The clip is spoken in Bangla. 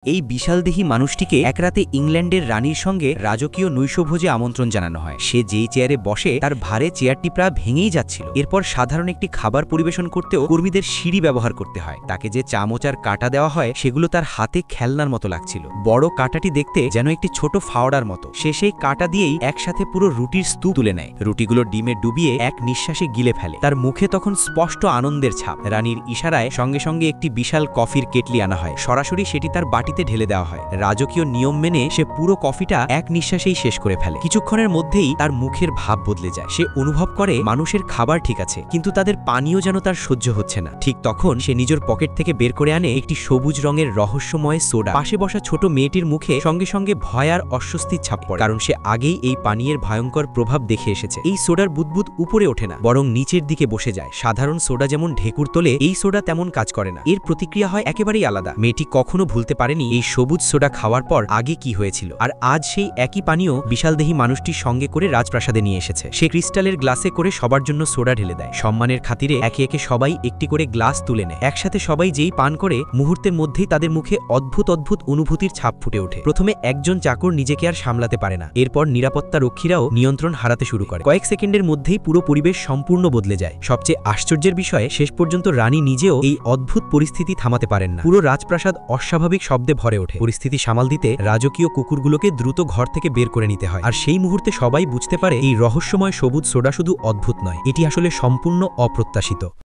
এই বিশালদেহী মানুষটিকে এক রাতে ইংল্যান্ডের রানীর সঙ্গে রাজকীয় নৈশভোজে আমন্ত্রণ জানানো হয়। সে যেই চেয়ারে বসে তার ভারে চেয়ারটি প্রায় ভেঙেই যাচ্ছিল। এরপর সাধারণ একটি খাবার পরিবেশন করতেও কর্মীদের সিঁড়ি ব্যবহার করতে হয়। তাকে যে চামচার কাঁটা দেওয়া হয় সেগুলো তার হাতে খেলনার মতো লাগছিল। বড় কাঁটাটি দেখতে যেন একটি ছোট ফাওড়ার মতো। সে সেই কাঁটা দিয়েই একসাথে পুরো রুটির স্তূপ তুলে নেয়। রুটিগুলো ডিমে ডুবিয়ে এক নিঃশ্বাসে গিলে ফেলে। তার মুখে তখন স্পষ্ট আনন্দের ছাপ। রানীর ইশারায় সঙ্গে সঙ্গে একটি বিশাল কফির কেটলি আনা হয়। সরাসরি সেটি তার বাটিতে ঢেলে দেওয়া হয়। রাজকীয় নিয়ম মেনে সে পুরো কফিটা এক নিঃশ্বাসেই শেষ করে ফেলে। কিছুক্ষণের মধ্যেই তার মুখের ভাব বদলে যায়। সে অনুভব করে মানুষের খাবার ঠিক আছে, কিন্তু তাদের পানীয় যেন তার সহ্য হচ্ছে না। ঠিক তখন সে নিজের পকেট থেকে বের করে আনে একটি সবুজ রঙের রহস্যময় সোডা। পাশে বসা ছোট মেয়েটির মুখে সঙ্গে সঙ্গে ভয় আর অস্বস্তির ছাপ পড়ে, কারণ সে আগেই এই পানীয়ের ভয়ঙ্কর প্রভাব দেখে এসেছে। এই সোডার বুদবুদ উপরে ওঠে না, বরং নিচের দিকে বসে যায়। সাধারণ সোডা যেমন ঢেকুর তোলে, এই সোডা তেমন কাজ করে না। এর প্রতিক্রিয়া হয় একেবারেই আলাদা। মেয়েটি কখনো ভুলতে পারেনি এই সবুজ সোডা খাওয়ার পর আগে কি হয়েছিল। আর আজ সেই একই পানীয় বিশালদেহী মানুষটির সঙ্গে করে রাজপ্রাসাদে নিয়ে এসেছে। সে ক্রিস্টালের গ্লাসে করে সবার জন্য সোডা ঢেলে দেয়। সম্মানের খাতিরে একে একে সবাই একটি করে গ্লাস তুলে নেয়। একসাথে সবাই যেই পান করে মুহূর্তের মধ্যেই তাদের মুখে অদ্ভুত অদ্ভুত অনুভূতির ছাপ ফুটে ওঠে। প্রথমে একজন চাকর নিজেকে আর সামলাতে পারে না। এরপর নিরাপত্তা রক্ষীরাও নিয়ন্ত্রণ হারাতে শুরু করে। কয়েক সেকেন্ডের মধ্যেই পুরো পরিবেশ সম্পূর্ণ বদলে যায়। সবচেয়ে আশ্চর্যের বিষয়ে শেষ পর্যন্ত রানী নিজেও এই অদ্ভুত পরিস্থিতি থামাতে পারেন না। পুরো রাজপ্রাসাদ অস্বাভাবিক শব্দে ভরে ওঠে। পরিস্থিতি সামাল দিতে রাজকীয় কুকুরগুলোকে দ্রুত ঘর থেকে বের করে নিতে হয়। আর সেই মুহূর্তে সবাই বুঝতে পারে এই রহস্যময় সবুজ সোডা শুধু অদ্ভুত নয়, এটি আসলে সম্পূর্ণ অপ্রত্যাশিত।